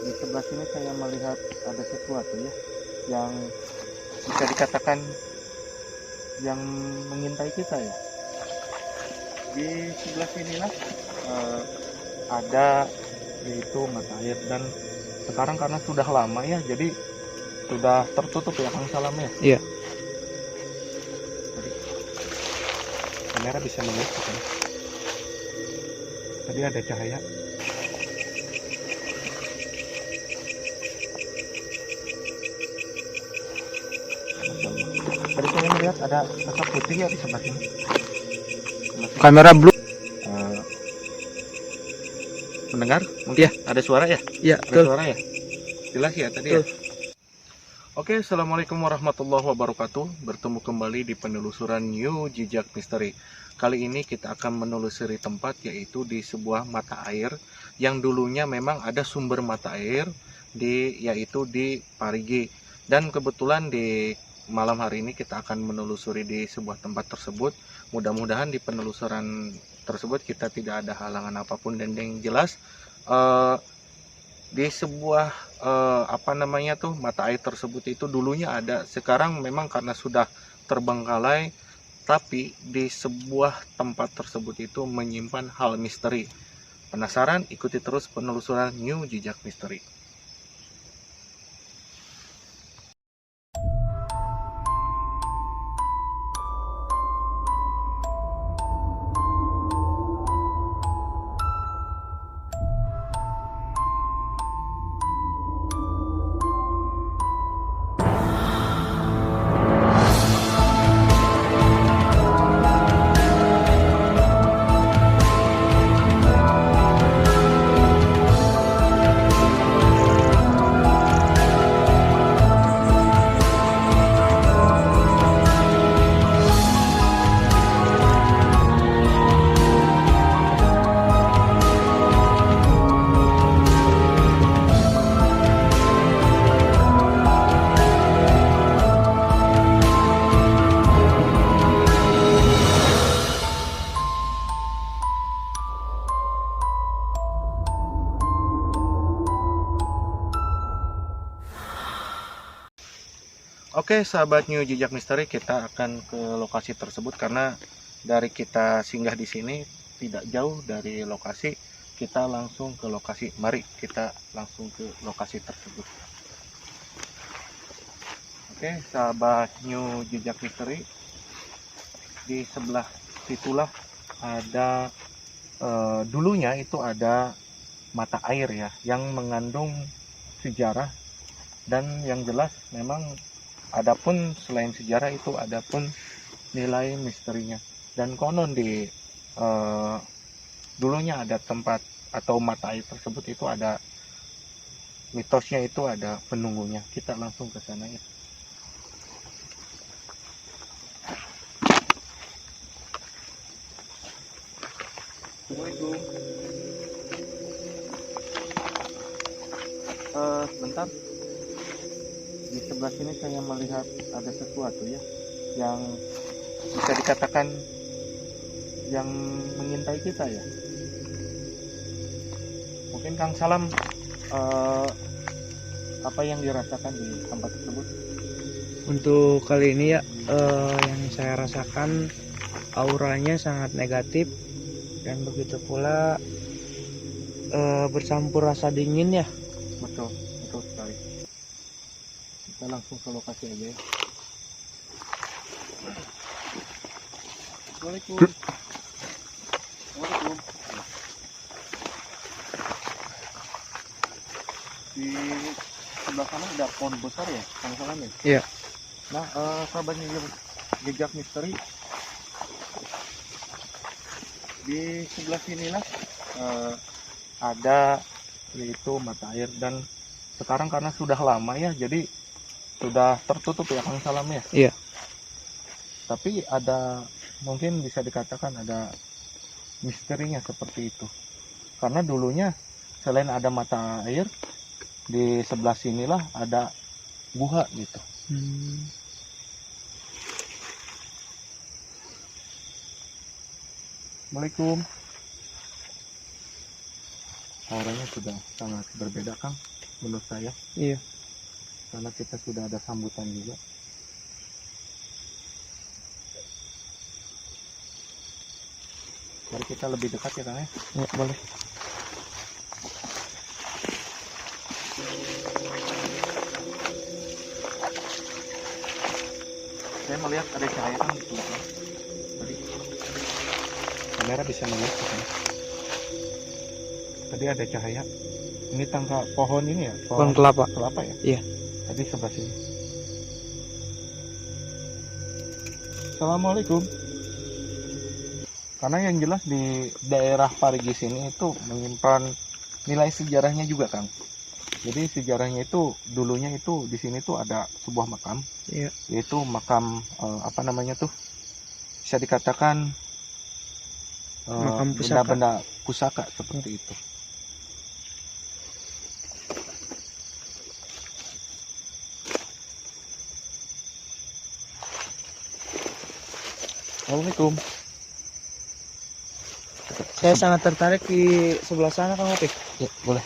Di sebelah sini saya melihat ada sesuatu ya, yang bisa dikatakan yang mengintai kita ya. Di sebelah sinilah ada yaitu mata air, dan sekarang karena sudah lama ya, jadi sudah tertutup ya Kang Salam ya. Iya. Jadi kamera bisa melihat kan? Tadi ada cahaya. Tadi saya melihat ada sosok putih ya di sebelah sini. Kamera blue. Mendengar? Mungkin ada suara ya? Iya, Ada betul. suara ya? Jelas ya tadi ya? Oke, assalamualaikum warahmatullahi wabarakatuh. Bertemu kembali di penelusuran New Jejak Misteri. Kali ini kita akan menelusuri tempat, yaitu di sebuah mata air yang dulunya memang ada sumber mata air yaitu di Parigi. Dan kebetulan di malam hari ini kita akan menelusuri di sebuah tempat tersebut. Mudah-mudahan di penelusuran tersebut kita tidak ada halangan apapun, dan yang jelas di sebuah mata air tersebut itu dulunya ada. Sekarang memang karena sudah terbengkalai, tapi di sebuah tempat tersebut itu menyimpan hal misteri. Penasaran? Ikuti terus penelusuran New Jejak Misteri. Oke, sahabat New Jejak Misteri, kita akan ke lokasi tersebut karena dari kita singgah di sini tidak jauh dari lokasi. Kita langsung ke lokasi. Mari kita langsung ke lokasi tersebut. Oke, sahabat New Jejak Misteri, di sebelah situlah ada dulunya itu ada mata air ya, yang mengandung sejarah, dan yang jelas memang adapun selain sejarah itu adapun nilai misterinya. Dan konon di dulunya ada tempat atau mata air tersebut itu ada mitosnya, itu ada penunggunya. Kita langsung ke sana ya. Assalamualaikum. Sebentar. Di sebelah sini saya melihat ada sesuatu ya, yang bisa dikatakan yang mengintai kita ya. Mungkin Kang Salam apa yang dirasakan di tempat tersebut? Untuk kali ini ya, yang saya rasakan auranya sangat negatif, dan begitu pula bercampur rasa dingin ya. Betul, betul sekali. Kita langsung ke lokasi aja ya. Assalamualaikum. Assalamualaikum. Di sebelah sana ada pohon besar ya, Kang Salam ya? Iya. Nah, sahabat Jejak Misteri, di sebelah sinilah ada yaitu mata air, dan sekarang karena sudah lama ya, jadi sudah tertutup ya Kang Salam ya. Iya. Tapi ada, mungkin bisa dikatakan ada misterinya seperti itu, karena dulunya selain ada mata air, di sebelah sinilah ada gua gitu. Assalamualaikum. Auranya sudah sangat berbeda Kang. menurut saya. Iya. Karena kita sudah ada sambutan juga. Mari kita lebih dekat ya Kang ya. Ya, boleh. Saya melihat ada cahaya kan di belakang. Tadi kamera bisa melihat kan? Tadi ada cahaya. Ini tangka pohon ini ya? Pohon kelapa. Kelapa ya? Iya. Tadi sebelah sini. Assalamualaikum. Karena yang jelas di daerah Parigi sini itu menyimpan nilai sejarahnya juga Kang. Jadi sejarahnya itu dulunya itu di sini tuh ada sebuah makam. Iya. Yaitu makam apa namanya tuh? Bisa dikatakan Makam pusaka. benda-benda pusaka seperti itu. Assalamualaikum. Saya sangat tertarik di sebelah sana Kang Opik. Ya, boleh.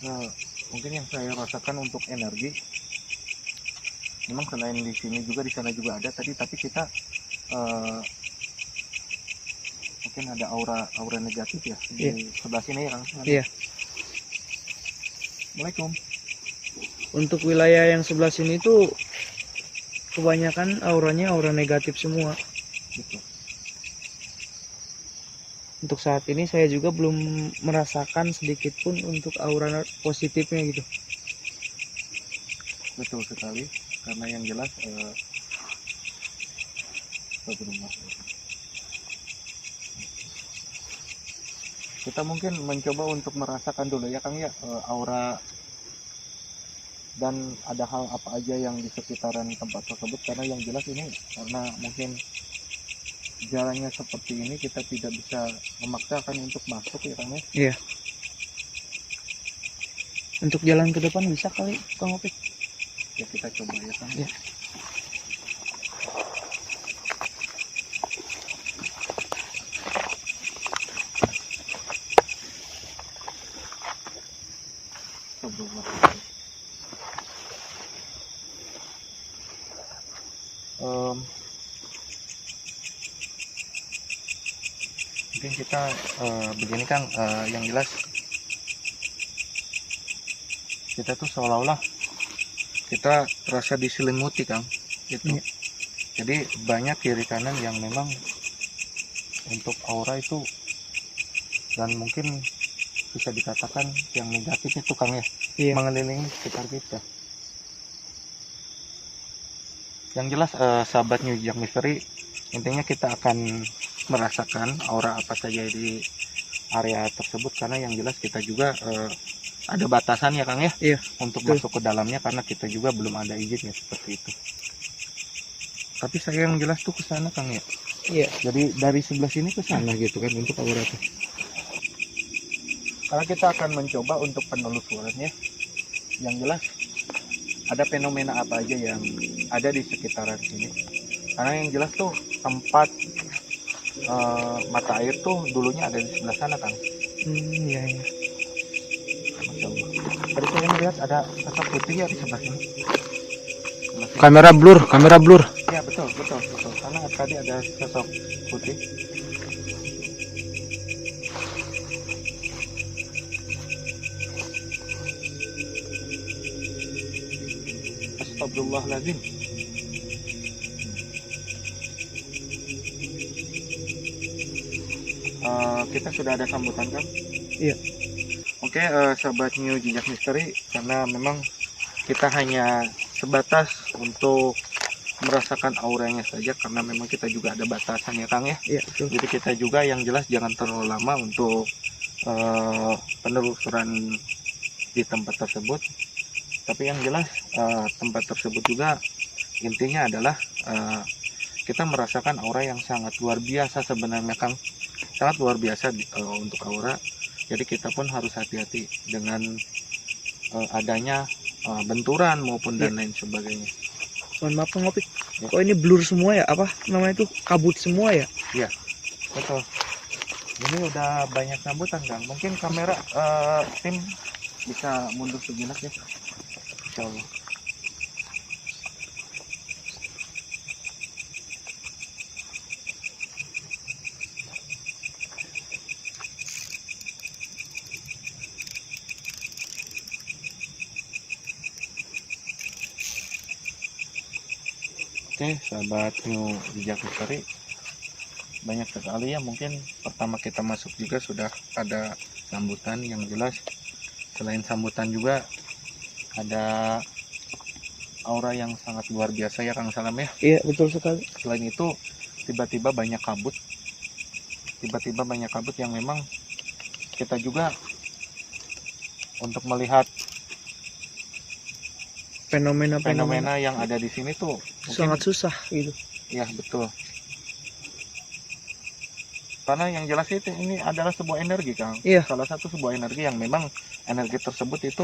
Nah, mungkin yang saya rasakan untuk energi, memang selain di sini juga di sana juga ada tadi, tapi kita mungkin ada aura negatif ya di sebelah sini ya Kang. Iya. Assalamualaikum. Untuk wilayah yang sebelah sini tuh kebanyakan auranya aura negatif semua. Gitu. Untuk saat ini saya juga belum merasakan sedikit pun untuk aura positifnya gitu. Betul sekali, karena yang jelas kita mungkin mencoba untuk merasakan dulu ya Kang ya, aura dan ada hal apa aja yang di sekitaran tempat tersebut, karena yang jelas ini karena mungkin jalannya seperti ini kita tidak bisa memaksakan untuk masuk ya Kang ya. Iya. Untuk jalan ke depan bisa kali Kang Opik. Ya kita coba ya Kang. Iya. Mungkin kita begini Kang, yang jelas kita tuh seolah-olah kita terasa diselimuti Kang gitu. Jadi banyak kiri kanan yang memang untuk aura itu, dan mungkin bisa dikatakan yang negatif itu Kang ya, mengelilingi sekitar kita. Yang jelas sahabat New Jejak Misteri, intinya kita akan merasakan aura apa saja di area tersebut, karena yang jelas kita juga ada batasan ya Kang ya, untuk masuk ke dalamnya, karena kita juga belum ada izin ya seperti itu. Tapi saya yang jelas tuh ke sana Kang ya. Iya. Jadi dari sebelah sini ke sana gitu kan untuk aura itu. Karena kita akan mencoba untuk penelusurannya. Yang jelas ada fenomena apa aja yang ada di sekitaran sini. Karena yang jelas tuh tempat mata air tuh dulunya ada di sebelah sana Kang. Iya. Masya Allah. Tadi saya melihat ada sosok putih ya di sebelah sini. Kamera blur. Ya betul. Karena tadi ada sosok putih. Astagfirullahaladzim. Kita sudah ada sambutan Kang? Iya. Oke, sahabat New Jejak Misteri, karena memang kita hanya sebatas untuk merasakan auranya saja, karena memang kita juga ada batasan ya Kang ya. Iya betul. Jadi kita juga yang jelas jangan terlalu lama untuk penelusuran di tempat tersebut. Tapi yang jelas tempat tersebut juga intinya adalah kita merasakan aura yang sangat luar biasa sebenarnya, Kang. Sangat luar biasa untuk aura. Jadi kita pun harus hati-hati dengan adanya benturan maupun dan lain sebagainya. Mohon maaf Kang Opik, Ya. kok ini blur semua ya? Apa namanya itu, kabut semua ya? Betul. Ini udah banyak sambutan, Kang. Mungkin kamera tim bisa mundur sejenak ya. Insya Allah. Oke, sahabat New Jejak Misteri, banyak sekali ya. Mungkin pertama kita masuk juga sudah ada sambutan yang jelas. Selain sambutan juga ada aura yang sangat luar biasa ya, Kang Salam ya. Iya, betul sekali. Selain itu tiba-tiba banyak kabut. Tiba-tiba banyak kabut yang memang kita juga untuk melihat fenomena yang ada di sini tuh mungkin, sangat susah gitu. ya betul. Karena yang jelas itu ini adalah sebuah energi, Kang. Iya. Salah satu sebuah energi yang memang energi tersebut itu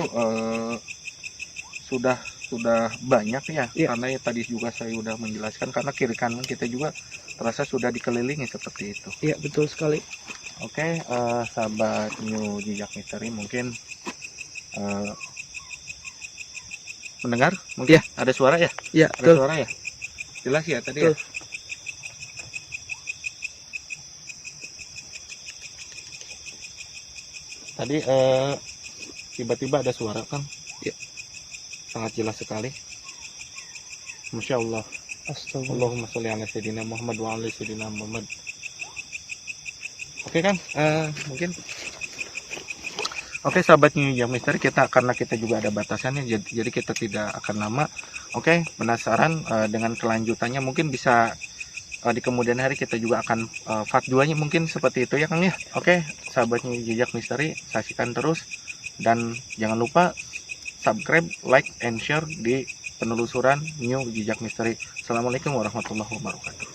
sudah banyak ya. Iya. Karena ya tadi juga saya sudah menjelaskan, karena kiri kanan kita juga terasa sudah dikelilingi seperti itu. Iya, betul sekali. Oke, sahabat New Jejak Misteri, mungkin mendengar? Mungkin ada suara ya? Iya, Ada betul. suara ya? Jelas ya tadi ya? Betul. Tadi tiba-tiba ada suara, Kang. Ya. Sangat jelas sekali. Masya Allah. Astagfirullah. Allahumma sholli ala sayyidina Muhammad wa ala sayyidina Muhammad. Oke, Kang, mungkin. Oke, sahabat New Jejak Misteri, karena kita juga ada batasannya, jadi kita tidak akan lama. Oke, penasaran dengan kelanjutannya, mungkin bisa di kemudian hari kita juga akan part 2-nya mungkin seperti itu ya, Kang ya. Oke, sahabat New Jejak Misteri, saksikan terus dan jangan lupa subscribe, like, and share di penelusuran New Jejak Misteri. Assalamualaikum warahmatullahi wabarakatuh.